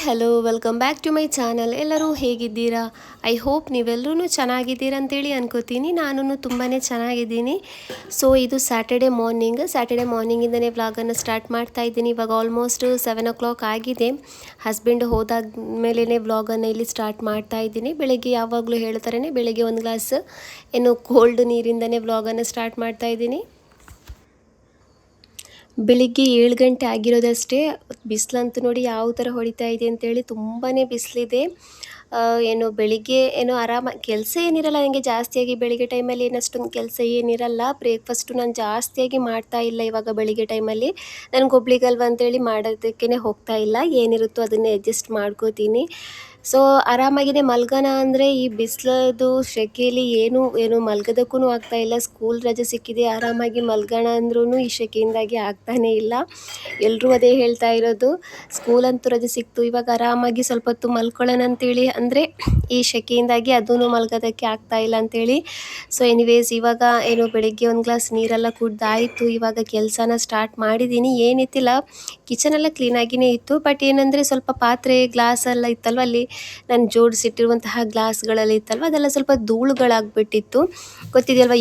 Hello welcome back to my channel. ಎಲ್ಲರೂ ಹೇಗಿದ್ದೀರಾ? I hope ನೀವೆಲ್ಲರೂ ಚೆನ್ನಾಗಿದ್ದೀರಾ ಅಂತೇಳಿ ಅನ್ಕೋತೀನಿ. ನಾನು ತುಂಬಾ ಚೆನ್ನಾಗಿದ್ದೀನಿ. ಸೊ ಇದು ಸ್ಯಾಟರ್ಡೆ ಮಾರ್ನಿಂಗಿಂದನೇ ವ್ಲಾಗನ್ನು ಸ್ಟಾರ್ಟ್ ಮಾಡ್ತಾ ಇದ್ದೀನಿ. ಇವಾಗ ಆಲ್ಮೋಸ್ಟ್ 7 o'clock ಆಗಿದೆ. ಹಸ್ಬೆಂಡ್ ಹೋದಾದ ಮೇಲೇ ವ್ಲಾಗನ್ನು ಇಲ್ಲಿ ಸ್ಟಾರ್ಟ್ ಮಾಡ್ತಾ ಇದ್ದೀನಿ. ಬೆಳಗ್ಗೆ ಯಾವಾಗಲೂ ಹೇಳ್ತಾರೇ ಬೆಳಗ್ಗೆ ಒಂದು ಗ್ಲಾಸ್ ಕೋಲ್ಡ್ ನೀರಿಂದನೇ ವ್ಲಾಗನ್ನು ಸ್ಟಾರ್ಟ್ ಮಾಡ್ತಾ ಇದ್ದೀನಿ. ಬೆಳಿಗ್ಗೆ 7 ಗಂಟೆ ಆಗಿರೋದಷ್ಟೇ. ಬಿಸಿಲಂತೂ ನೋಡಿ ಯಾವ ಥರ ಹೊಡಿತಾ ಇದೆ ಅಂತೇಳಿ ತುಂಬಾ ಬಿಸಿಲಿದೆ. ಬೆಳಿಗ್ಗೆ ಆರಾಮಾಗಿ ಕೆಲಸ ಏನಿರಲ್ಲ ನನಗೆ ಜಾಸ್ತಿಯಾಗಿ. ಬೆಳಿಗ್ಗೆ ಟೈಮಲ್ಲಿ ಏನಷ್ಟೊಂದು ಕೆಲಸ ಏನಿರಲ್ಲ. ಬ್ರೇಕ್ಫಾಸ್ಟು ನಾನು ಜಾಸ್ತಿಯಾಗಿ ಮಾಡ್ತಾ ಇಲ್ಲ ಇವಾಗ ಬೆಳಿಗ್ಗೆ ಟೈಮಲ್ಲಿ. ನನಗೊಬ್ಳಿಗಲ್ವ ಅಂತೇಳಿ ಮಾಡೋದಕ್ಕೇ ಹೋಗ್ತಾ ಇಲ್ಲ. ಏನಿರುತ್ತೋ ಅದನ್ನೇ ಅಡ್ಜಸ್ಟ್ ಮಾಡ್ಕೋತೀನಿ. ಸೊ ಆರಾಮಾಗಿಯೇ ಮಲ್ಗೋಣ ಅಂದರೆ ಈ ಬಿಸಿಲದು ಸೆಕೆಯಲ್ಲಿ ಏನು ಮಲ್ಗೋದಕ್ಕೂ ಆಗ್ತಾ ಇಲ್ಲ. ಸ್ಕೂಲ್ ರಜೆ ಸಿಕ್ಕಿದೆ, ಆರಾಮಾಗಿ ಮಲ್ಗೋಣ ಅಂದ್ರೂ ಈ ಸೆಕೆಯಿಂದಾಗಿ ಆಗ್ತಾನೇ ಇಲ್ಲ. ಎಲ್ಲರೂ ಅದೇ ಹೇಳ್ತಾ ಇರೋದು. ಸ್ಕೂಲಂತೂ ರಜೆ ಸಿಕ್ತು, ಇವಾಗ ಆರಾಮಾಗಿ ಸ್ವಲ್ಪ ಹೊತ್ತು ಮಲ್ಕೊಳ್ಳೋಣ ಅಂತೇಳಿ. ಅಂದರೆ ಈ ಸೆಕೆಯಿಂದಾಗಿ ಅದೂ ಮಲ್ಗೋದಕ್ಕೆ ಆಗ್ತಾ ಇಲ್ಲ ಅಂತೇಳಿ. ಸೊ ಎನಿವೇಸ್ ಇವಾಗ ಬೆಳಗ್ಗೆ ಒಂದು ಗ್ಲಾಸ್ ನೀರೆಲ್ಲ ಕುಡ್ದಾಯಿತು. ಇವಾಗ ಕೆಲಸನ ಸ್ಟಾರ್ಟ್ ಮಾಡಿದ್ದೀನಿ. ಏನಿತ್ತಿಲ್ಲ, ಕಿಚನೆಲ್ಲ ಕ್ಲೀನಾಗಿಯೇ ಇತ್ತು. ಬಟ್ ಏನಂದರೆ ಸ್ವಲ್ಪ ಪಾತ್ರೆ ಗ್ಲಾಸ್ ಎಲ್ಲ ಇತ್ತಲ್ವ, ಅಲ್ಲಿ ನಾನು ಜೋಡಿಸಿಟ್ಟಿರುವಂತಹ ಗ್ಲಾಸ್ಗಳೆಲ್ಲ ಇತ್ತಲ್ವ, ಅದೆಲ್ಲ ಸ್ವಲ್ಪ ಧೂಳುಗಳಾಗ್ಬಿಟ್ಟಿತ್ತು. ಗೊತ್ತಿದೆಯಲ್ವ,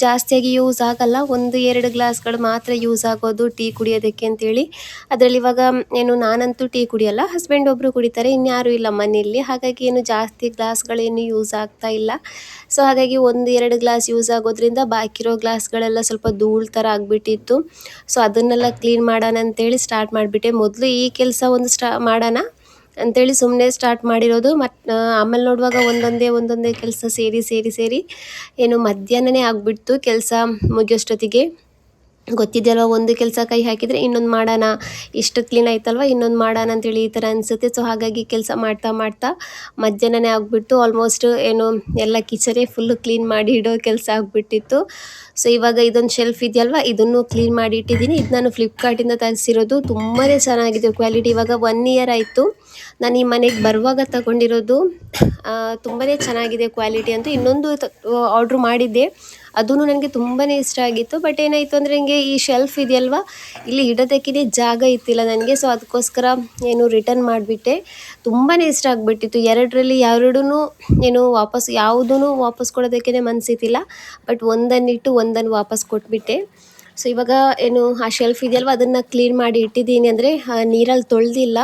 ಜಾಸ್ತಿಯಾಗಿ ಯೂಸ್ ಆಗಲ್ಲ. 1-2 ಗ್ಲಾಸ್ಗಳು ಮಾತ್ರ ಯೂಸ್ ಆಗೋದು ಟೀ ಕುಡಿಯೋದಕ್ಕೆ ಅಂತೇಳಿ. ಅದರಲ್ಲಿ ಇವಾಗ ನಾನಂತೂ ಟೀ ಕುಡಿಯಲ್ಲ, ಹಸ್ಬೆಂಡ್ ಒಬ್ಬರು ಕುಡಿತಾರೆ, ಇನ್ಯಾರೂ ಇಲ್ಲ ಮನೆಯಲ್ಲಿ. ಹಾಗಾಗಿ ಜಾಸ್ತಿ ಗ್ಲಾಸ್ಗಳೇನು ಯೂಸ್ ಆಗ್ತಾ ಇಲ್ಲ. ಸೊ ಹಾಗಾಗಿ 1-2 ಗ್ಲಾಸ್ ಯೂಸ್ ಆಗೋದ್ರಿಂದ ಬಾಕಿರೋ ಗ್ಲಾಸ್ಗಳೆಲ್ಲ ಸ್ವಲ್ಪ ಧೂಳು ಥರ ಆಗಿಬಿಟ್ಟಿತ್ತು. ಸೊ ಅದನ್ನೆಲ್ಲ ಕ್ಲೀನ್ ಮಾಡೋಣ ಅಂತೇಳಿ ಸ್ಟಾರ್ಟ್ ಮಾಡಿಬಿಟ್ಟೆ. ಮೊದಲು ಈ ಕೆಲಸ ಒಂದು ಮಾಡೋಣ ಅಂಥೇಳಿ ಸುಮ್ಮನೆ ಸ್ಟಾರ್ಟ್ ಮಾಡಿರೋದು. ಆಮೇಲೆ ನೋಡುವಾಗ ಒಂದೊಂದೇ ಕೆಲಸ ಸೇರಿ ಮಧ್ಯಾಹ್ನನೇ ಆಗಿಬಿಡ್ತು ಕೆಲಸ ಮುಗಿಯೋಷ್ಟೊತ್ತಿಗೆ. ಗೊತ್ತಿದೆಯಲ್ವ, ಒಂದು ಕೆಲಸ ಕೈ ಹಾಕಿದರೆ ಇನ್ನೊಂದು ಮಾಡೋಣ, ಇಷ್ಟು ಕ್ಲೀನ್ ಆಯ್ತಲ್ವ ಇನ್ನೊಂದು ಮಾಡೋಣ ಅಂತೇಳಿ ಈ ಥರ ಅನಿಸುತ್ತೆ. ಸೊ ಹಾಗಾಗಿ ಕೆಲಸ ಮಾಡ್ತಾ ಮಧ್ಯಾಹ್ನನೇ ಆಗಿಬಿಟ್ಟು ಆಲ್ಮೋಸ್ಟ್ ಎಲ್ಲ ಕಿಚನೇ ಫುಲ್ಲು ಕ್ಲೀನ್ ಮಾಡಿ ಇಡೋ ಕೆಲಸ ಆಗಿಬಿಟ್ಟಿತ್ತು. ಸೊ ಇವಾಗ ಇದೊಂದು ಶೆಲ್ಫ್ ಇದೆಯಲ್ವ, ಇದನ್ನು ಕ್ಲೀನ್ ಮಾಡಿ ಇಟ್ಟಿದ್ದೀನಿ. ಇದು ನಾನು ಫ್ಲಿಪ್ಕಾರ್ಟಿಂದ ತರಿಸಿರೋದು. ತುಂಬಾ ಚೆನ್ನಾಗಿದೆ ಕ್ವಾಲಿಟಿ. ಇವಾಗ 1 year ಆಯಿತು ನಾನು ಈ ಮನೆಗೆ ಬರುವಾಗ ತಗೊಂಡಿರೋದು. ತುಂಬಾ ಚೆನ್ನಾಗಿದೆ ಕ್ವಾಲಿಟಿ ಅಂತೂ. ಇನ್ನೊಂದು ಆರ್ಡ್ರ್ ಮಾಡಿದ್ದೆ, ಅದೂ ನನಗೆ ತುಂಬಾ ಇಷ್ಟ ಆಗಿತ್ತು. ಬಟ್ ಏನಾಯಿತು ಅಂದರೆ ನನಗೆ ಈ ಶೆಲ್ಫ್ ಇದೆಯಲ್ವ, ಇಲ್ಲಿ ಇಡೋದಕ್ಕೇ ಜಾಗ ಇತ್ತಿಲ್ಲ ನನಗೆ. ಸೊ ಅದಕ್ಕೋಸ್ಕರ ರಿಟರ್ನ್ ಮಾಡಿಬಿಟ್ಟೆ. ತುಂಬಾ ಇಷ್ಟ ಆಗಿಬಿಟ್ಟಿತ್ತು. ಎರಡರಲ್ಲಿ ಯಾವುದೂ ವಾಪಸ್ ಕೊಡೋದಕ್ಕೇ ಮನಸ್ಸಿತ್ತಿಲ್ಲ. ಬಟ್ ಒಂದನ್ನಿಟ್ಟು ಒಂದನ್ನು ವಾಪಸ್ ಕೊಟ್ಬಿಟ್ಟೆ. ಸೊ ಇವಾಗ ಆ ಶೆಲ್ಫ್ ಇದೆಯಲ್ವ, ಅದನ್ನು ಕ್ಲೀನ್ ಮಾಡಿ ಇಟ್ಟಿದ್ದೀನಿ. ಅಂದರೆ ನೀರಲ್ಲಿ ತೊಳೆದಿಲ್ಲ,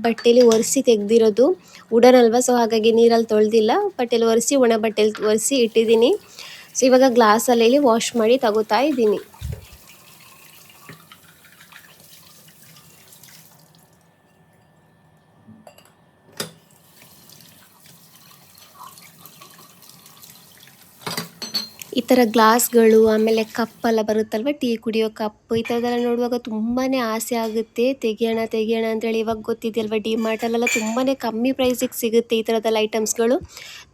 ಬಟ್ಟೆಯಲ್ಲಿ ಒರೆಸಿ ತೆಗೆದಿರೋದು. ವುಡನ್ ಅಲ್ವ, ಸೊ ಹಾಗಾಗಿ ನೀರಲ್ಲಿ ತೊಳೆದಿಲ್ಲ, ಬಟ್ಟೆಯಲ್ಲಿ ಒರೆಸಿ ಒಣ ಬಟ್ಟೆಯಲ್ಲಿ ಒರೆಸಿ ಇಟ್ಟಿದ್ದೀನಿ. ಸೊ ಇವಾಗ ಗ್ಲಾಸಲ್ಲಿ ವಾಶ್ ಮಾಡಿ ತಗೋತಾ ಇದ್ದೀನಿ. ಈ ಥರ ಗ್ಲಾಸ್ಗಳು, ಆಮೇಲೆ ಕಪ್ಪೆಲ್ಲ ಬರುತ್ತಲ್ವ, ಟೀ ಕುಡಿಯೋ ಕಪ್ಪು, ಈ ಥರದ್ದೆಲ್ಲ ನೋಡುವಾಗ ತುಂಬಾ ಆಸೆ ಆಗುತ್ತೆ ತೆಗಿಯೋಣ ಅಂತೇಳಿ. ಇವಾಗ ಗೊತ್ತಿದೆಯಲ್ವ, ಡಿಮಾರ್ಟಲ್ಲೆಲ್ಲ ತುಂಬಾ ಕಮ್ಮಿ ಪ್ರೈಸಿಗೆ ಸಿಗುತ್ತೆ ಈ ಥರದ್ದೆಲ್ಲ ಐಟಮ್ಸ್ಗಳು.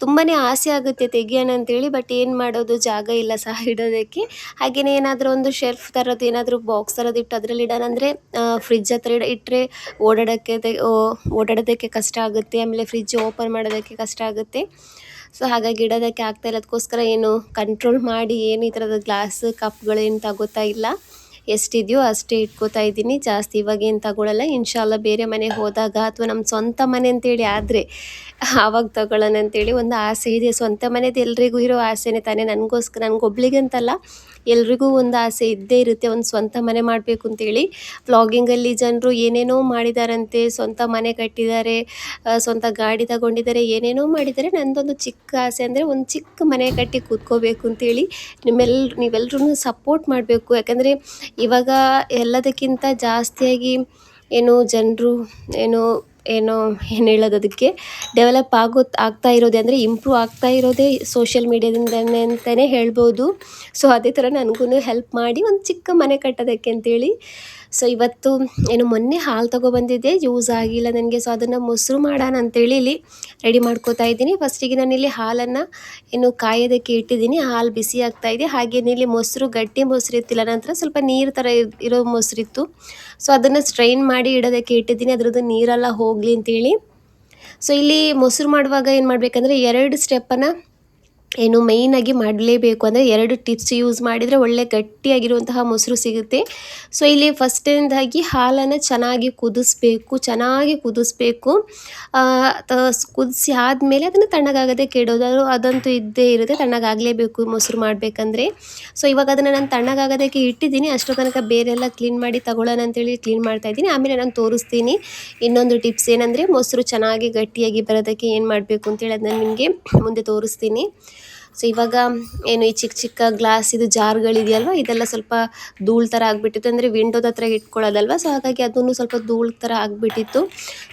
ತುಂಬಾ ಆಸೆ ಆಗುತ್ತೆ ತೆಗಿಯೋಣ ಅಂತೇಳಿ. ಬಟ್ ಏನು ಮಾಡೋದು, ಜಾಗ ಇಲ್ಲ ಸಹ ಇಡೋದಕ್ಕೆ. ಹಾಗೆಯೇ ಏನಾದರೂ ಒಂದು ಶೆಲ್ಫ್ ಥರದ್ದು, ಏನಾದರೂ ಬಾಕ್ಸ್ ಥರದ್ದು ಇಟ್ಟು ಅದರಲ್ಲಿ ಇಡೋಣ ಅಂದರೆ ಫ್ರಿಜ್ ಹತ್ರ ಇಟ್ಟರೆ ಓಡಾಡೋದಕ್ಕೆ ಕಷ್ಟ ಆಗುತ್ತೆ. ಆಮೇಲೆ ಫ್ರಿಜ್ ಓಪನ್ ಮಾಡೋದಕ್ಕೆ ಕಷ್ಟ ಆಗುತ್ತೆ. ಸೊ ಹಾಗಾಗಿ ಇಡೋದಕ್ಕೆ ಆಗ್ತಾಯಿಲ್ಲ. ಅದಕ್ಕೋಸ್ಕರ ಕಂಟ್ರೋಲ್ ಮಾಡಿ ಈ ಥರದ ಗ್ಲಾಸ್ ಕಪ್ಗಳೇನು ತಗೋತಾ ಇಲ್ಲ. ಎಷ್ಟಿದೆಯೋ ಅಷ್ಟೇ ಇಟ್ಕೋತಾ ಇದ್ದೀನಿ. ಜಾಸ್ತಿ ಇವಾಗೇನು ತಗೊಳ್ಳಲ್ಲ. ಇನ್ಶಾಲ್ಲ ಬೇರೆ ಮನೆಗೆ ಹೋದಾಗ ಅಥವಾ ನಮ್ಮ ಸ್ವಂತ ಮನೆ ಅಂತೇಳಿ ಆದರೆ ಆವಾಗ ತಗೊಳ್ಳೋಣ ಅಂತೇಳಿ ಒಂದು ಆಸೆ ಇದೆ. ಸ್ವಂತ ಮನೆದು ಎಲ್ರಿಗೂ ಇರೋ ಆಸೆನೇ ತಾನೇ. ನನಗೊಬ್ಳಿಗಂತಲ್ಲ, ಎಲ್ರಿಗೂ ಒಂದು ಆಸೆ ಇದ್ದೇ ಇರುತ್ತೆ, ಒಂದು ಸ್ವಂತ ಮನೆ ಮಾಡಬೇಕು ಅಂತೇಳಿ. ವ್ಲಾಗಿಂಗಲ್ಲಿ ಜನರು ಏನೇನೋ ಮಾಡಿದಾರಂತೆ, ಸ್ವಂತ ಮನೆ ಕಟ್ಟಿದ್ದಾರೆ, ಸ್ವಂತ ಗಾಡಿ ತಗೊಂಡಿದ್ದಾರೆ, ಏನೇನೋ ಮಾಡಿದ್ದಾರೆ. ನನ್ನದೊಂದು ಚಿಕ್ಕ ಆಸೆ ಅಂದರೆ ಒಂದು ಚಿಕ್ಕ ಮನೆ ಕಟ್ಟಿ ಕೂತ್ಕೋಬೇಕು ಅಂತೇಳಿ. ನೀವೆಲ್ಲರೂ ಸಪೋರ್ಟ್ ಮಾಡಬೇಕು. ಯಾಕಂದರೆ ಇವಾಗ ಎಲ್ಲದಕ್ಕಿಂತ ಜಾಸ್ತಿಯಾಗಿ ಜನರು ಏನು ಹೇಳೋದು, ಅದಕ್ಕೆ ಡೆವಲಪ್ ಆಗ್ತಾ ಇರೋದೇ ಅಂದರೆ ಇಂಪ್ರೂವ್ ಆಗ್ತಾ ಇರೋದೇ ಸೋಷಿಯಲ್ ಮೀಡ್ಯಾದಿಂದನೇ ಅಂತಲೇ ಹೇಳ್ಬೋದು. ಸೊ ಅದೇ ಥರ ನನಗೂ ಹೆಲ್ಪ್ ಮಾಡಿ ಒಂದು ಚಿಕ್ಕ ಮನೆ ಕಟ್ಟೋದಕ್ಕೆ ಅಂತೇಳಿ. ಸೊ ಇವತ್ತು ಮೊನ್ನೆ ಹಾಲು ತೊಗೊಬಂದಿದ್ದೆ, ಯೂಸ್ ಆಗಿಲ್ಲ ನನಗೆ. ಸೊ ಅದನ್ನು ಮೊಸರು ಮಾಡೋಣ ಅಂತೇಳಿ ಇಲ್ಲಿ ರೆಡಿ ಮಾಡ್ಕೋತಾ ಇದ್ದೀನಿ. ಫಸ್ಟಿಗೆ ನಾನಿಲ್ಲಿ ಹಾಲನ್ನು ಕಾಯೋದಕ್ಕೆ ಇಟ್ಟಿದ್ದೀನಿ. ಹಾಲು ಬಿಸಿ ಆಗ್ತಾಯಿದೆ. ಹಾಗೆಯೇ ಇಲ್ಲಿ ಮೊಸರು, ಗಟ್ಟಿ ಮೊಸರು ಇತ್ತಿಲ್ಲ, ನಂತರ ಸ್ವಲ್ಪ ನೀರು ಥರ ಇರೋ ಮೊಸರಿತ್ತು. ಸೊ ಅದನ್ನು ಸ್ಟ್ರೈನ್ ಮಾಡಿ ಇಡೋದಕ್ಕೆ ಇಟ್ಟಿದ್ದೀನಿ, ಅದರದ್ದು ನೀರೆಲ್ಲ ಹೋಗಲಿ ಅಂತೇಳಿ. ಸೊ ಇಲ್ಲಿ ಮೊಸರು ಮಾಡುವಾಗ ಏನು ಮಾಡಬೇಕಂದ್ರೆ 2 ಸ್ಟೆಪ್ಪನ್ನು ಏನು ಮೇಯ್ನಾಗಿ ಮಾಡಲೇಬೇಕು. ಅಂದರೆ 2 ಟಿಪ್ಸ್ ಯೂಸ್ ಮಾಡಿದರೆ ಒಳ್ಳೆ ಗಟ್ಟಿಯಾಗಿರುವಂತಹ ಮೊಸರು ಸಿಗುತ್ತೆ. ಸೊ ಇಲ್ಲಿ ಫಸ್ಟನೇದಾಗಿ ಹಾಲನ್ನು ಚೆನ್ನಾಗಿ ಕುದಿಸ್ಬೇಕು. ಕುದಿಸಿ ಆದಮೇಲೆ ಅದನ್ನು ತಣ್ಣಗಾಗದೆ ಕೆಡೋದು ಅದಂತೂ ಇದ್ದೇ ಇರುತ್ತೆ. ತಣ್ಣಗಾಗಲೇಬೇಕು ಮೊಸರು ಮಾಡಬೇಕಂದ್ರೆ. ಸೊ ಇವಾಗ ಅದನ್ನು ನಾನು ತಣ್ಣಗಾಗೋದಕ್ಕೆ ಇಟ್ಟಿದ್ದೀನಿ. ಅಷ್ಟರ ತನಕ ಬೇರೆಲ್ಲ ಕ್ಲೀನ್ ಮಾಡಿ ತಗೊಳ್ಳೋಣ ಅಂತೇಳಿ ಕ್ಲೀನ್ ಮಾಡ್ತಾಯಿದ್ದೀನಿ. ಆಮೇಲೆ ನಾನು ತೋರಿಸ್ತೀನಿ ಇನ್ನೊಂದು ಟಿಪ್ಸ್ ಏನಂದರೆ ಮೊಸರು ಚೆನ್ನಾಗಿ ಗಟ್ಟಿಯಾಗಿ ಬರೋದಕ್ಕೆ ಏನು ಮಾಡಬೇಕು ಅಂತೇಳಿ ಅದನ್ನ ನಿಮಗೆ ಮುಂದೆ ತೋರಿಸ್ತೀನಿ. ಸೊ ಇವಾಗ ಏನು ಈ ಚಿಕ್ಕ ಚಿಕ್ಕ ಗ್ಲಾಸಿದು ಜಾರ್ಗಳಿದೆಯಲ್ವ, ಇದೆಲ್ಲ ಸ್ವಲ್ಪ ಧೂಳು ಥರ ಆಗಿಬಿಟ್ಟಿತ್ತು. ಅಂದರೆ ವಿಂಡೋದ ಹತ್ರ ಇಟ್ಕೊಳ್ಳೋದಲ್ವ, ಸೊ ಹಾಗಾಗಿ ಅದನ್ನು ಸ್ವಲ್ಪ ಧೂಳು ಥರ ಆಗಿಬಿಟ್ಟಿತ್ತು.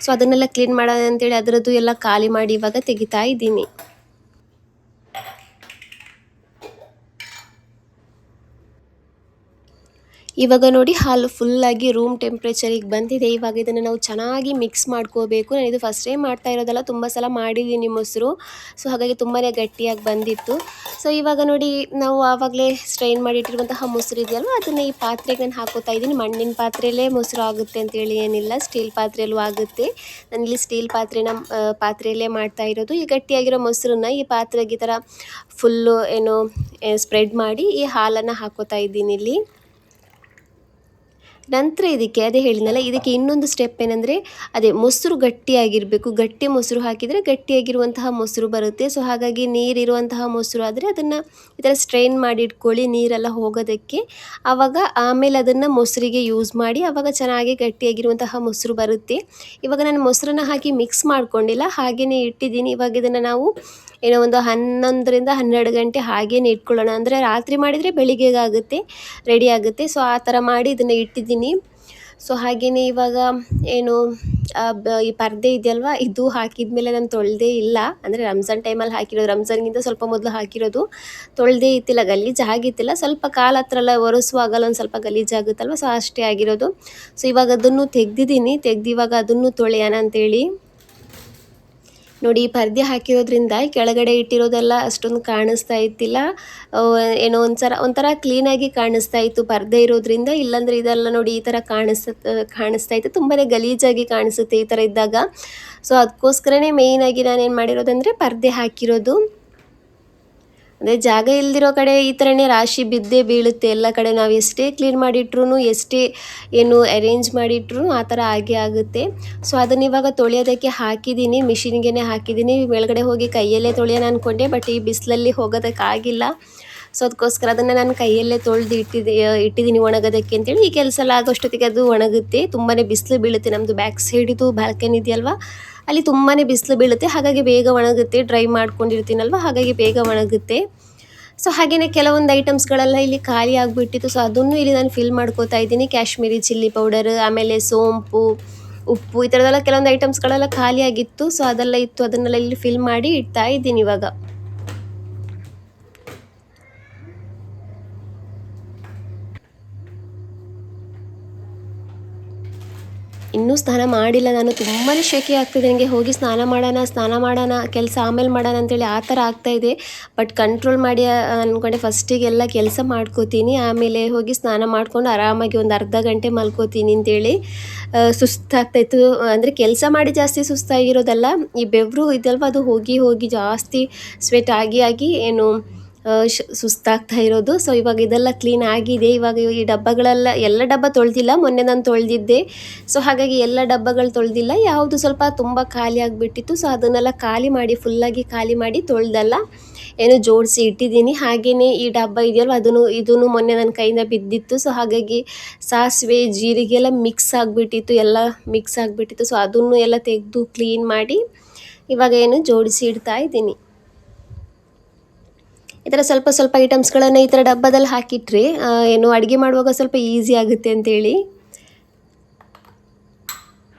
ಸೊ ಅದನ್ನೆಲ್ಲ ಕ್ಲೀನ್ ಮಾಡೋಣ ಅಂತೇಳಿ ಅದರದ್ದು ಎಲ್ಲ ಖಾಲಿ ಮಾಡಿ ಇವಾಗ ತೆಗಿತಾ ಇದ್ದೀನಿ. ಇವಾಗ ನೋಡಿ ಹಾಲು ಫುಲ್ಲಾಗಿ ರೂಮ್ ಟೆಂಪ್ರೇಚರಿಗೆ ಬಂದಿದೆ. ಇವಾಗ ಇದನ್ನು ನಾವು ಚೆನ್ನಾಗಿ ಮಿಕ್ಸ್ ಮಾಡ್ಕೋಬೇಕು. ನಾನು ಇದು ಫಸ್ಟ್ ಟೈಮ್ ಮಾಡ್ತಾ ಇರೋದಲ್ಲ, ತುಂಬ ಸಲ ಮಾಡಿದ್ದೀನಿ ಮೊಸರು. ಸೊ ಹಾಗಾಗಿ ತುಂಬಾ ಗಟ್ಟಿಯಾಗಿ ಬಂದಿತ್ತು. ಸೊ ಇವಾಗ ನೋಡಿ ನಾವು ಆವಾಗಲೇ ಸ್ಟ್ರೈನ್ ಮಾಡಿಟ್ಟಿರುವಂತಹ ಮೊಸರು ಇದೆಯಲ್ವ, ಅದನ್ನು ಈ ಪಾತ್ರೆಗೆ ನಾನು ಹಾಕೋತಾ ಇದ್ದೀನಿ. ಮಣ್ಣಿನ ಪಾತ್ರೆಯಲ್ಲೇ ಮೊಸರು ಆಗುತ್ತೆ ಅಂತೇಳಿ ಏನಿಲ್ಲ, ಸ್ಟೀಲ್ ಪಾತ್ರೆಯಲ್ಲೂ ಆಗುತ್ತೆ. ನಾನಿಲ್ಲಿ ಸ್ಟೀಲ್ ಪಾತ್ರೆಯಲ್ಲೇ ಮಾಡ್ತಾ ಇರೋದು. ಈ ಗಟ್ಟಿಯಾಗಿರೋ ಮೊಸರನ್ನ ಈ ಪಾತ್ರೆಗೆ ಈ ಥರ ಫುಲ್ಲು ಸ್ಪ್ರೆಡ್ ಮಾಡಿ ಈ ಹಾಲನ್ನು ಹಾಕೋತಾ ಇದ್ದೀನಿ ಇಲ್ಲಿ. ನಂತರ ಇದಕ್ಕೆ ಅದೇ ಹೇಳಿದ್ನಲ್ಲ, ಇದಕ್ಕೆ ಇನ್ನೊಂದು ಸ್ಟೆಪ್ ಏನಂದರೆ ಅದೇ ಮೊಸರು ಗಟ್ಟಿಯಾಗಿರಬೇಕು. ಗಟ್ಟಿ ಮೊಸರು ಹಾಕಿದರೆ ಗಟ್ಟಿಯಾಗಿರುವಂತಹ ಮೊಸರು ಬರುತ್ತೆ. ಸೊ ಹಾಗಾಗಿ ನೀರಿರುವಂತಹ ಮೊಸರು ಆದರೆ ಅದನ್ನು ಈ ಥರ ಸ್ಟ್ರೈನ್ ಮಾಡಿ ಇಟ್ಕೊಳ್ಳಿ, ನೀರೆಲ್ಲ ಹೋಗೋದಕ್ಕೆ. ಆಮೇಲೆ ಅದನ್ನು ಮೊಸರಿಗೆ ಯೂಸ್ ಮಾಡಿ ಆವಾಗ ಚೆನ್ನಾಗಿ ಗಟ್ಟಿಯಾಗಿರುವಂತಹ ಮೊಸರು ಬರುತ್ತೆ. ಇವಾಗ ನಾನು ಮೊಸರನ್ನ ಹಾಕಿ ಮಿಕ್ಸ್ ಮಾಡ್ಕೊಂಡಿಲ್ಲ, ಹಾಗೆಯೇ ಇಟ್ಟಿದ್ದೀನಿ. ಇವಾಗ ಇದನ್ನು ನಾವು ಒಂದು 11ರಿಂದ 12 ಗಂಟೆ ಹಾಗೇನೆ ಇಟ್ಕೊಳ್ಳೋಣ. ಅಂದರೆ ರಾತ್ರಿ ಮಾಡಿದರೆ ಬೆಳಿಗ್ಗೆಗಾಗುತ್ತೆ, ರೆಡಿ ಆಗುತ್ತೆ. ಸೊ ಆ ಥರ ಮಾಡಿ ಇದನ್ನು ಇಟ್ಟಿದ್ದೀನಿ. ಸೊ ಹಾಗೆಯೇ ಇವಾಗ ಈ ಪರ್ದೆ ಇದೆಯಲ್ವ, ಇದು ಹಾಕಿದ ಮೇಲೆ ನಾನು ತೊಳೆದೇ ಇಲ್ಲ. ಅಂದರೆ ರಂಜಾನ್ ಟೈಮಲ್ಲಿ ಹಾಕಿರೋದು, ರಂಜಾನ್ಗಿಂತ ಸ್ವಲ್ಪ ಮೊದಲು ಹಾಕಿರೋದು. ತೊಳೆದೇ ಇತ್ತಿಲ್ಲ, ಗಲೀಜಾಗಿತ್ತಿಲ್ಲ. ಸ್ವಲ್ಪ ಕಾಲು ಹತ್ರ ಎಲ್ಲ ಒರೆಸುವಾಗಲ್ಲ ಒಂದು ಸ್ವಲ್ಪ ಗಲೀಜಾಗುತ್ತಲ್ವ, ಸೊ ಅಷ್ಟೇ ಆಗಿರೋದು. ಸೊ ಇವಾಗ ಅದನ್ನು ತೆಗ್ದು ಇವಾಗ ಅದನ್ನು ತೊಳೆಯೋಣ ಅಂತೇಳಿ. ನೋಡಿ, ಈ ಪರ್ದೆ ಹಾಕಿರೋದ್ರಿಂದ ಕೆಳಗಡೆ ಇಟ್ಟಿರೋದೆಲ್ಲ ಅಷ್ಟೊಂದು ಕಾಣಿಸ್ತಾ ಇತ್ತಿಲ್ಲ. ಒಂಥರ ಕ್ಲೀನಾಗಿ ಕಾಣಿಸ್ತಾ ಇತ್ತು ಪರ್ದೆ ಇರೋದ್ರಿಂದ. ಇಲ್ಲಾಂದರೆ ಇದೆಲ್ಲ ನೋಡಿ ಈ ಥರ ಕಾಣಿಸ್ತಾ ಇತ್ತು, ತುಂಬಾ ಗಲೀಜಾಗಿ ಕಾಣಿಸುತ್ತೆ ಈ ಥರ ಇದ್ದಾಗ. ಸೊ ಅದಕ್ಕೋಸ್ಕರನೇ ಮೇಯ್ನಾಗಿ ನಾನೇನು ಮಾಡಿರೋದಂದರೆ ಪರ್ದೆ ಹಾಕಿರೋದು. ಅಂದರೆ ಜಾಗ ಇಲ್ದಿರೋ ಕಡೆ ಈ ಥರನೇ ರಾಶಿ ಬಿದ್ದೇ ಬೀಳುತ್ತೆ ಎಲ್ಲ ಕಡೆ. ನಾವು ಎಷ್ಟೇ ಕ್ಲೀನ್ ಮಾಡಿಟ್ರು, ಎಷ್ಟೇ ಅರೇಂಜ್ ಮಾಡಿಟ್ರು ಆ ಥರ ಆಗೇ ಆಗುತ್ತೆ. ಸೊ ಅದನ್ನ ಇವಾಗ ತೊಳೆಯೋದಕ್ಕೆ ಹಾಕಿದ್ದೀನಿ, ಮಿಷಿನ್ಗೆ ಹಾಕಿದ್ದೀನಿ. ಮೇಲ್ಗಡೆ ಹೋಗಿ ಕೈಯಲ್ಲೇ ತೊಳೆಯೋಣ ಅಂದ್ಕೊಂಡೆ, ಬಟ್ ಈ ಬಿಸಿಲಲ್ಲಿ ಹೋಗೋದಕ್ಕಾಗಿಲ್ಲ. ಸೊ ಅದಕ್ಕೋಸ್ಕರ ಅದನ್ನು ನಾನು ಕೈಯಲ್ಲೇ ತೊಳೆದು ಇಟ್ಟಿದ್ದೀನಿ ಒಣಗೋದಕ್ಕೆ ಅಂತೇಳಿ. ಈ ಕೆಲಸ ಎಲ್ಲ ಆಗೋಷ್ಟೊತ್ತಿಗೆ ಅದು ಒಣಗುತ್ತೆ. ತುಂಬಾ ಬಿಸಿಲು ಬೀಳುತ್ತೆ. ನಮ್ಮದು ಬ್ಯಾಕ್ ಸೈಡಿದು ಬಾಲ್ಕನಿ ಇದೆಯಲ್ವ, ಅಲ್ಲಿ ತುಂಬಾ ಬಿಸಿಲು ಬೀಳುತ್ತೆ. ಹಾಗಾಗಿ ಬೇಗ ಒಣಗುತ್ತೆ, ಡ್ರೈ ಮಾಡ್ಕೊಂಡಿರ್ತೀನಲ್ವ, ಹಾಗಾಗಿ ಬೇಗ ಒಣಗುತ್ತೆ. ಸೊ ಹಾಗೆಯೇ ಕೆಲವೊಂದು ಐಟಮ್ಸ್ಗಳೆಲ್ಲ ಇಲ್ಲಿ ಖಾಲಿ ಆಗಿಬಿಟ್ಟಿತ್ತು. ಸೊ ಅದನ್ನು ಇಲ್ಲಿ ನಾನು ಫಿಲ್ ಮಾಡ್ಕೋತಾ ಇದ್ದೀನಿ. ಕಾಶ್ಮೀರಿ ಚಿಲ್ಲಿ ಪೌಡರ್, ಆಮೇಲೆ ಸೋಂಪು, ಉಪ್ಪು, ಈ ಥರದ್ದೆಲ್ಲ ಕೆಲವೊಂದು ಐಟಮ್ಸ್ಗಳೆಲ್ಲ ಖಾಲಿಯಾಗಿತ್ತು. ಸೊ ಅದೆಲ್ಲ ಇತ್ತು, ಅದನ್ನೆಲ್ಲ ಇಲ್ಲಿ ಫಿಲ್ ಮಾಡಿ ಇಡ್ತಾ ಇದ್ದೀನಿ ಇವಾಗ. ಇನ್ನೂ ಸ್ನಾನ ಮಾಡಿಲ್ಲ ನಾನು. ತುಂಬಾ ಶೆಕೆ ಆಗ್ತಿದೆ ನನಗೆ. ಹೋಗಿ ಸ್ನಾನ ಮಾಡೋಣ, ಕೆಲಸ ಆಮೇಲೆ ಮಾಡೋಣ ಅಂತೇಳಿ ಆ ಥರ ಆಗ್ತಾಯಿದೆ. ಬಟ್ ಕಂಟ್ರೋಲ್ ಮಾಡಿ ಅಂದ್ಕೊಂಡೆ ಫಸ್ಟಿಗೆಲ್ಲ ಕೆಲಸ ಮಾಡ್ಕೋತೀನಿ, ಆಮೇಲೆ ಹೋಗಿ ಸ್ನಾನ ಮಾಡಿಕೊಂಡು ಆರಾಮಾಗಿ ಒಂದು ಅರ್ಧ ಗಂಟೆ ಮಲ್ಕೋತೀನಿ ಅಂತೇಳಿ. ಸುಸ್ತಾಗ್ತಾಯಿತ್ತು. ಅಂದರೆ ಕೆಲಸ ಮಾಡಿ ಜಾಸ್ತಿ ಸುಸ್ತಾಗಿರೋದಲ್ಲ, ಈ ಬೆವರು ಇದಲ್ವ ಅದು ಹೋಗಿ ಜಾಸ್ತಿ ಸ್ವೆಟ್ ಆಗಿ ಸುಸ್ತಾಗ್ತಾ ಇರೋದು. ಸೊ ಇವಾಗ ಇದೆಲ್ಲ ಕ್ಲೀನ್ ಆಗಿದೆ. ಇವಾಗ ಈ ಡಬ್ಬಗಳೆಲ್ಲ, ಎಲ್ಲ ಡಬ್ಬ ತೊಳೆದಿಲ್ಲ, ಮೊನ್ನೆ ನಾನು ತೊಳೆದಿದ್ದೆ. ಸೊ ಹಾಗಾಗಿ ಎಲ್ಲ ಡಬ್ಬಗಳು ತೊಳೆದಿಲ್ಲ, ಯಾವುದು ಸ್ವಲ್ಪ ತುಂಬ ಖಾಲಿ ಆಗಿಬಿಟ್ಟಿತ್ತು. ಸೊ ಅದನ್ನೆಲ್ಲ ಫುಲ್ಲಾಗಿ ಖಾಲಿ ಮಾಡಿ ತೊಳೆದಲ್ಲ ಜೋಡಿಸಿ ಇಟ್ಟಿದ್ದೀನಿ. ಹಾಗೆಯೇ ಈ ಡಬ್ಬ ಇದೆಯಲ್ವ, ಇದನ್ನು ಮೊನ್ನೆ ನನ್ನ ಕೈಯಿಂದ ಬಿದ್ದಿತ್ತು. ಸೊ ಹಾಗಾಗಿ ಸಾಸಿವೆ, ಜೀರಿಗೆ ಎಲ್ಲ ಮಿಕ್ಸ್ ಆಗಿಬಿಟ್ಟಿತ್ತು. ಸೊ ಅದನ್ನು ಎಲ್ಲ ತೆಗೆದು ಕ್ಲೀನ್ ಮಾಡಿ ಇವಾಗ ಜೋಡಿಸಿ ಇಡ್ತಾ ಇದ್ದೀನಿ. ಈ ಥರ ಸ್ವಲ್ಪ ಸ್ವಲ್ಪ ಐಟಮ್ಸ್ಗಳನ್ನು ಈ ಥರ ಡಬ್ಬದಲ್ಲಿ ಹಾಕಿಟ್ರೆ ಅಡುಗೆ ಮಾಡುವಾಗ ಸ್ವಲ್ಪ ಈಸಿ ಆಗುತ್ತೆ ಅಂತೇಳಿ.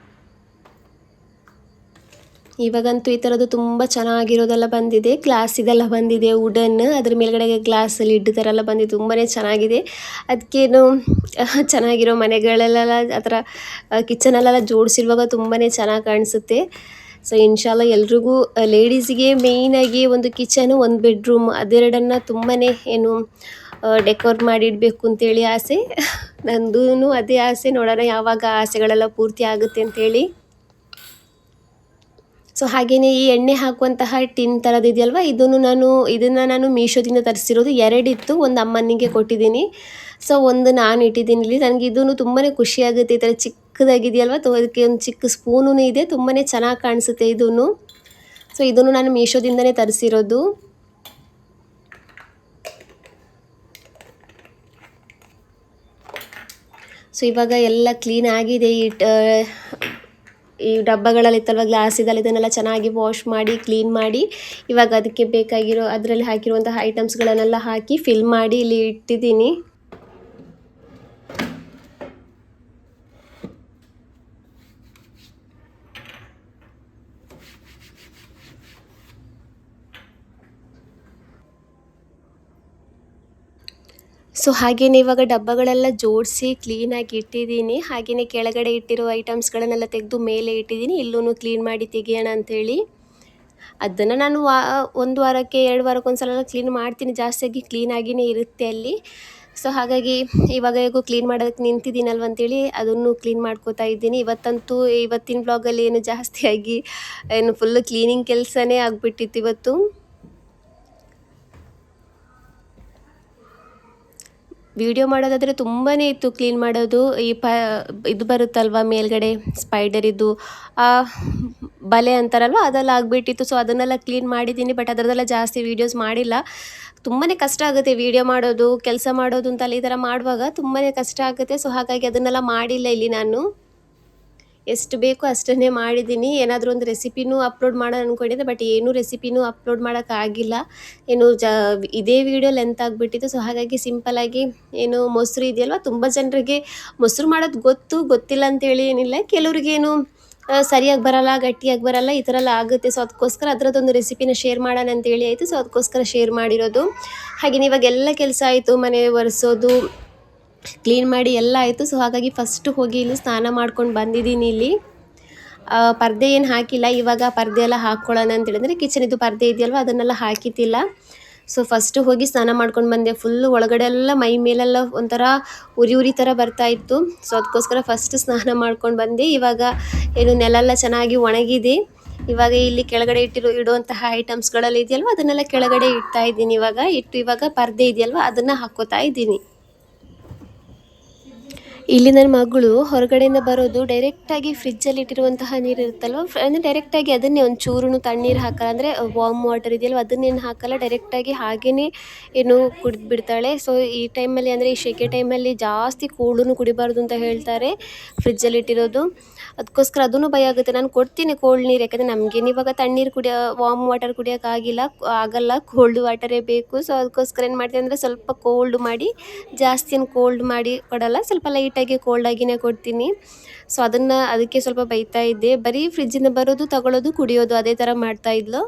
ಇವಾಗಂತೂ ಈ ಥರದ್ದು ತುಂಬ ಚೆನ್ನಾಗಿರೋದೆಲ್ಲ ಬಂದಿದೆ. ಗ್ಲಾಸ್ ಇದೆಲ್ಲ ಬಂದಿದೆ, ವುಡನ್, ಅದ್ರ ಮೇಲ್ಗಡೆಗೆ ಗ್ಲಾಸ್ ಲಿಡ್ ಥರ ಎಲ್ಲ ಬಂದಿದೆ. ತುಂಬಾ ಚೆನ್ನಾಗಿದೆ. ಅದಕ್ಕೇನು ಚೆನ್ನಾಗಿರೋ ಮನೆಗಳೆಲ್ಲ ಆ ಥರ ಕಿಚನಲ್ಲೆಲ್ಲ ಜೋಡಿಸಿರುವಾಗ ತುಂಬಾ ಚೆನ್ನಾಗಿ ಕಾಣಿಸುತ್ತೆ. ಸೊ ಇನ್ಶಾಲ್ಲ ಎಲ್ರಿಗೂ, ಲೇಡೀಸಿಗೆ ಮೇಯ್ನಾಗಿ ಒಂದು ಕಿಚನು, ಒಂದು ಬೆಡ್ರೂಮ್, ಅದೆರಡನ್ನು ತುಂಬಾ ಡೆಕೋರ್ ಮಾಡಿಡಬೇಕು ಅಂತೇಳಿ ಆಸೆ. ನಂದೂ ಅದೇ ಆಸೆ. ನೋಡೋಣ ಯಾವಾಗ ಆಸೆಗಳೆಲ್ಲ ಪೂರ್ತಿ ಆಗುತ್ತೆ ಅಂತೇಳಿ. ಸೊ ಹಾಗೆಯೇ ಈ ಎಣ್ಣೆ ಹಾಕುವಂತಹ ಟಿನ್ ಥರದಿದೆಯಲ್ವ ಇದನ್ನು ನಾನು ಮೀಶೋದಿಂದ ತರಿಸಿರೋದು. 2 ಇತ್ತು, ಒಂದು ಅಮ್ಮನಿಗೆ ಕೊಟ್ಟಿದ್ದೀನಿ. ಸೊ ಒಂದು ನಾನು ಇಟ್ಟಿದ್ದೀನಿ ಇಲ್ಲಿ. ನನಗೆ ಇದೂ ತುಂಬಾ ಖುಷಿಯಾಗುತ್ತೆ. ಈ ಥರ ಚಿಕ್ಕದಾಗಿದೆಯಲ್ವ, ಅದಕ್ಕೆ ಒಂದು ಚಿಕ್ಕ ಸ್ಪೂನೂ ಇದೆ, ತುಂಬಾ ಚೆನ್ನಾಗಿ ಕಾಣಿಸುತ್ತೆ ಇದೂ. ಸೊ ಇದನ್ನು ನಾನು ಮೀಶೋದಿಂದನೇ ತರಿಸಿರೋದು. ಸೊ ಇವಾಗ ಎಲ್ಲ ಕ್ಲೀನ್ ಆಗಿದೆ. ಈ ಡಬ್ಬಗಳಲ್ಲಿತ್ತಲ್ವ ಗ್ಲಾಸಿದಲ್ಲಿ, ಇದನ್ನೆಲ್ಲ ಚೆನ್ನಾಗಿ ವಾಶ್ ಮಾಡಿ ಕ್ಲೀನ್ ಮಾಡಿ ಇವಾಗ ಅದಕ್ಕೆ ಬೇಕಾಗಿರೋ ಅದರಲ್ಲಿ ಹಾಕಿರುವಂತಹ ಐಟಮ್ಸ್ಗಳನ್ನೆಲ್ಲ ಹಾಕಿ ಫಿಲ್ ಮಾಡಿ ಇಲ್ಲಿ ಇಟ್ಟಿದ್ದೀನಿ. ಸೊ ಹಾಗೆಯೇ ಇವಾಗ ಡಬ್ಬಗಳೆಲ್ಲ ಜೋಡಿಸಿ ಕ್ಲೀನಾಗಿ ಇಟ್ಟಿದ್ದೀನಿ. ಹಾಗೆಯೇ ಕೆಳಗಡೆ ಇಟ್ಟಿರೋ ಐಟಮ್ಸ್ಗಳನ್ನೆಲ್ಲ ತೆಗೆದು ಮೇಲೆ ಇಟ್ಟಿದ್ದೀನಿ. ಇಲ್ಲೂ ಕ್ಲೀನ್ ಮಾಡಿ ತೆಗಿಯೋಣ ಅಂಥೇಳಿ. ಅದನ್ನು ನಾನು 1 ವಾರಕ್ಕೆ 2 ವಾರಕ್ಕೊಂದ್ಸಲ ಕ್ಲೀನ್ ಮಾಡ್ತೀನಿ. ಜಾಸ್ತಿಯಾಗಿ ಕ್ಲೀನಾಗಿಯೇ ಇರುತ್ತೆ ಅಲ್ಲಿ. ಸೊ ಹಾಗಾಗಿ ಇವಾಗ ಹೇಗೂ ಕ್ಲೀನ್ ಮಾಡೋದಕ್ಕೆ ನಿಂತಿದ್ದೀನಲ್ವ ಅಂತೇಳಿ ಅದನ್ನು ಕ್ಲೀನ್ ಮಾಡ್ಕೋತಾ ಇದ್ದೀನಿ. ಇವತ್ತಿನ ವ್ಲಾಗಲ್ಲಿ ಏನು ಜಾಸ್ತಿಯಾಗಿ ಫುಲ್ಲು ಕ್ಲೀನಿಂಗ್ ಕೆಲಸನೇ ಆಗಿಬಿಟ್ಟಿತ್ತು ಇವತ್ತು. ವಿಡಿಯೋ ಮಾಡೋದಾದರೆ ತುಂಬಾ ಇತ್ತು ಕ್ಲೀನ್ ಮಾಡೋದು. ಇದು ಬರುತ್ತಲ್ವ ಮೇಲ್ಗಡೆ ಸ್ಪೈಡರಿದ್ದು ಬಲೆ ಅಂತಾರಲ್ವ, ಅದೆಲ್ಲ ಆಗಿಬಿಟ್ಟಿತ್ತು. ಸೊ ಅದನ್ನೆಲ್ಲ ಕ್ಲೀನ್ ಮಾಡಿದ್ದೀನಿ, ಬಟ್ ಅದರದೆಲ್ಲ ಜಾಸ್ತಿ ವೀಡಿಯೋಸ್ ಮಾಡಿಲ್ಲ. ತುಂಬಾ ಕಷ್ಟ ಆಗುತ್ತೆ ವಿಡಿಯೋ ಮಾಡೋದು, ಕೆಲಸ ಮಾಡೋದು ಅಂತಲ್ಲ, ಈ ಥರ ಮಾಡುವಾಗ ತುಂಬಾ ಕಷ್ಟ ಆಗುತ್ತೆ. ಸೊ ಹಾಗಾಗಿ ಅದನ್ನೆಲ್ಲ ಮಾಡಿಲ್ಲ ಇಲ್ಲಿ ನಾನು. ಎಷ್ಟು ಬೇಕೋ ಅಷ್ಟನ್ನೇ ಮಾಡಿದ್ದೀನಿ. ಏನಾದರೂ ಒಂದು ರೆಸಿಪಿನೂ ಅಪ್ಲೋಡ್ ಮಾಡೋಣ ಅಂದ್ಕೊಂಡಿದ್ದೆ, ಬಟ್ ಏನೂ ರೆಸಿಪಿನೂ ಅಪ್ಲೋಡ್ ಮಾಡೋಕ್ಕಾಗಿಲ್ಲ. ಇದೇ ವಿಡಿಯೋ ಲೆಂತ್ ಆಗಿಬಿಟ್ಟಿತ್ತು. ಸೊ ಹಾಗಾಗಿ ಸಿಂಪಲ್ಲಾಗಿ ಮೊಸರು ಇದೆಯಲ್ವ, ತುಂಬ ಜನರಿಗೆ ಮೊಸರು ಮಾಡೋದು ಗೊತ್ತಿಲ್ಲ ಅಂತೇಳಿ ಏನಿಲ್ಲ. ಕೆಲವ್ರಿಗೇನು ಸರಿಯಾಗಿ ಬರಲ್ಲ, ಗಟ್ಟಿಯಾಗಿ ಬರಲ್ಲ, ಈ ಥರ ಎಲ್ಲ ಆಗುತ್ತೆ. ಸೊ ಅದಕ್ಕೋಸ್ಕರ ಅದರದ್ದೊಂದು ರೆಸಿಪಿನ ಶೇರ್ ಮಾಡೋಣ ಅಂತೇಳಿ ಆಯಿತು. ಸೊ ಅದಕ್ಕೋಸ್ಕರ ಶೇರ್ ಮಾಡಿರೋದು. ಹಾಗೆಯೇ ಇವಾಗ ಎಲ್ಲ ಕೆಲಸ ಆಯಿತು, ಮನೆ ಒರೆಸೋದು, ಕ್ಲೀನ್ ಮಾಡಿ ಎಲ್ಲ ಆಯಿತು. ಸೊ ಹಾಗಾಗಿ ಫಸ್ಟು ಹೋಗಿ ಇಲ್ಲಿ ಸ್ನಾನ ಮಾಡ್ಕೊಂಡು ಬಂದಿದ್ದೀನಿ. ಇಲ್ಲಿ ಪರ್ದೆ ಏನು ಹಾಕಿಲ್ಲ. ಇವಾಗ ಪರ್ದೆ ಎಲ್ಲ ಹಾಕ್ಕೊಳ್ಳೋಣ ಅಂತೇಳಿದ್ರೆ ಕಿಚನಿದ್ದು ಪರ್ದೆ ಇದೆಯಲ್ವ ಅದನ್ನೆಲ್ಲ ಹಾಕಿತ್ತಿಲ್ಲ. ಸೊ ಫಸ್ಟು ಹೋಗಿ ಸ್ನಾನ ಮಾಡ್ಕೊಂಡು ಬಂದೆ. ಫುಲ್ಲು ಒಳಗಡೆ ಎಲ್ಲ ಮೈ ಮೇಲೆಲ್ಲ ಒಂಥರ ಉರಿ ಥರ ಬರ್ತಾಯಿತ್ತು. ಸೊ ಅದಕ್ಕೋಸ್ಕರ ಫಸ್ಟ್ ಸ್ನಾನ ಮಾಡ್ಕೊಂಡು ಬಂದೆ. ಇವಾಗ ನೆಲೆಲ್ಲ ಚೆನ್ನಾಗಿ ಒಣಗಿದೆ. ಇವಾಗ ಇಲ್ಲಿ ಕೆಳಗಡೆ ಇಡುವಂತಹ ಐಟಮ್ಸ್ಗಳಲ್ಲಿ ಇದೆಯಲ್ವ ಅದನ್ನೆಲ್ಲ ಕೆಳಗಡೆ ಇಡ್ತಾ ಇದ್ದೀನಿ. ಇವಾಗ ಪರ್ದೆ ಇದೆಯಲ್ವ ಅದನ್ನು ಹಾಕ್ಕೋತಾ ಇದ್ದೀನಿ. ಇಲ್ಲಿ ನನ್ನ ಮಗಳು ಹೊರಗಡೆಯಿಂದ ಬರೋದು ಡೈರೆಕ್ಟಾಗಿ ಫ್ರಿಜ್ಜಲ್ಲಿ ಇಟ್ಟಿರುವಂತಹ ನೀರು ಇರುತ್ತಲ್ವ, ಅಂದರೆ ಡೈರೆಕ್ಟಾಗಿ ಅದನ್ನೇ ಒಂದು ಚೂರು ತಣ್ಣೀರು ಹಾಕಲ್ಲ, ಅಂದರೆ ವಾರ್ಮ್ ವಾಟರ್ ಇದೆಯಲ್ವ ಅದನ್ನೇನು ಹಾಕಲ್ಲ, ಡೈರೆಕ್ಟಾಗಿ ಹಾಗೆಯೇ ಕುಡಿದು ಬಿಡ್ತಾಳೆ. ಸೊ ಈ ಟೈಮಲ್ಲಿ, ಅಂದರೆ ಈ ಸೆಕೆ ಟೈಮಲ್ಲಿ ಜಾಸ್ತಿ ಕೋಲ್ಡೂ ಕುಡಿಬಾರ್ದು ಅಂತ ಹೇಳ್ತಾರೆ ಫ್ರಿಜ್ಜಲ್ಲಿ ಇಟ್ಟಿರೋದು. ಅದಕ್ಕೋಸ್ಕರ ಅದೂ ಭಯ ಆಗುತ್ತೆ. ನಾನು ಕೊಡ್ತೀನಿ ಕೋಲ್ಡ್ ನೀರು, ಯಾಕಂದರೆ ನಮಗೇನು ಇವಾಗ ತಣ್ಣೀರು ವಾರ್ಮ್ ವಾಟರ್ ಆಗಲ್ಲ, ಕೋಲ್ಡ್ ವಾಟರೇ ಬೇಕು. ಸೊ ಅದಕ್ಕೋಸ್ಕರ ಏನು ಮಾಡ್ತೀನಿ ಅಂದರೆ ಸ್ವಲ್ಪ ಕೋಲ್ಡ್ ಮಾಡಿ, ಜಾಸ್ತಿ ಏನು ಕೋಲ್ಡ್ ಮಾಡಿ ಕೊಡಲ್ಲ, ಸ್ವಲ್ಪ ಲೈಟಾಗಿ ಕೋಲ್ಡಾಗಿಯೇ ಕೊಡ್ತೀನಿ. ಸೊ ಅದಕ್ಕೆ ಸ್ವಲ್ಪ ಬೈತಾ ಇದ್ದೆ. ಬರೀ ಫ್ರಿಜ್ಜಿಂದ ಬರೋದು, ತಗೊಳ್ಳೋದು, ಕುಡಿಯೋದು ಅದೇ ಥರ ಮಾಡ್ತಾಯಿದ್ಲು.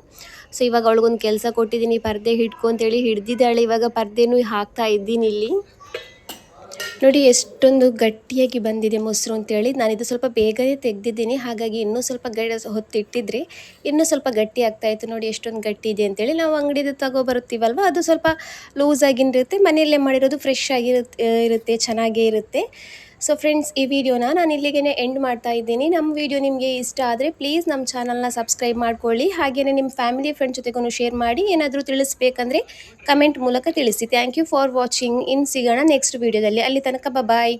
ಸೊ ಇವಾಗ ಅವಳಿಗೊಂದು ಕೆಲಸ ಕೊಟ್ಟಿದ್ದೀನಿ, ಪರ್ದೆ ಹಿಡ್ಕೊ ಅಂತೇಳಿ ಹಿಡ್ದಿದ್ದಾಳೆ. ಇವಾಗ ಪರ್ದೆನೂ ಹಾಕ್ತಾ ಇದ್ದೀನಿ ಇಲ್ಲಿ. ನೋಡಿ ಎಷ್ಟೊಂದು ಗಟ್ಟಿಯಾಗಿ ಬಂದಿದೆ ಮೊಸರು ಅಂತೇಳಿ. ನಾನಿದು ಸ್ವಲ್ಪ ಬೇಗನೆ ತೆಗೆದಿದ್ದೀನಿ, ಹಾಗಾಗಿ ಇನ್ನೂ ಸ್ವಲ್ಪ ಹೊತ್ತಿಟ್ಟಿದ್ರೆ ಇನ್ನೂ ಸ್ವಲ್ಪ ಗಟ್ಟಿ ಆಗ್ತಾಯಿತ್ತು. ನೋಡಿ ಎಷ್ಟೊಂದು ಗಟ್ಟಿ ಇದೆ ಅಂತೇಳಿ. ನಾವು ಅಂಗಡಿದು ತಗೊಬರುತ್ತೀವಲ್ವ ಅದು ಸ್ವಲ್ಪ ಲೂಸಾಗಿರುತ್ತೆ, ಮನೆಯಲ್ಲೇ ಮಾಡಿರೋದು ಫ್ರೆಶ್ ಇರುತ್ತೆ, ಚೆನ್ನಾಗೇ ಇರುತ್ತೆ. ಸೊ ಫ್ರೆಂಡ್ಸ್, ಈ ವಿಡಿಯೋನ ನಾನು ಇಲ್ಲಿಗೆ ಎಂಡ್ ಮಾಡ್ತಾ ಇದ್ದೀನಿ. ನಮ್ಮ ವಿಡಿಯೋ ನಿಮಗೆ ಇಷ್ಟ ಆದರೆ ಪ್ಲೀಸ್ ನಮ್ಮ ಚಾನಲ್ನ ಸಬ್ಸ್ಕ್ರೈಬ್ ಮಾಡ್ಕೊಳ್ಳಿ. ಹಾಗೆಯೇ ನಿಮ್ಮ ಫ್ಯಾಮಿಲಿ ಫ್ರೆಂಡ್ಸ್ ಜೊತೆಗೂ ಶೇರ್ ಮಾಡಿ. ಏನಾದರೂ ತಿಳಿಸ್ಬೇಕಂದ್ರೆ ಕಮೆಂಟ್ ಮೂಲಕ ತಿಳಿಸಿ. Thank you for watching. ಸಿಗೋಣ ನೆಕ್ಸ್ಟ್ ವಿಡಿಯೋದಲ್ಲಿ. ಅಲ್ಲಿ ತನಕ ಬಾಯ್.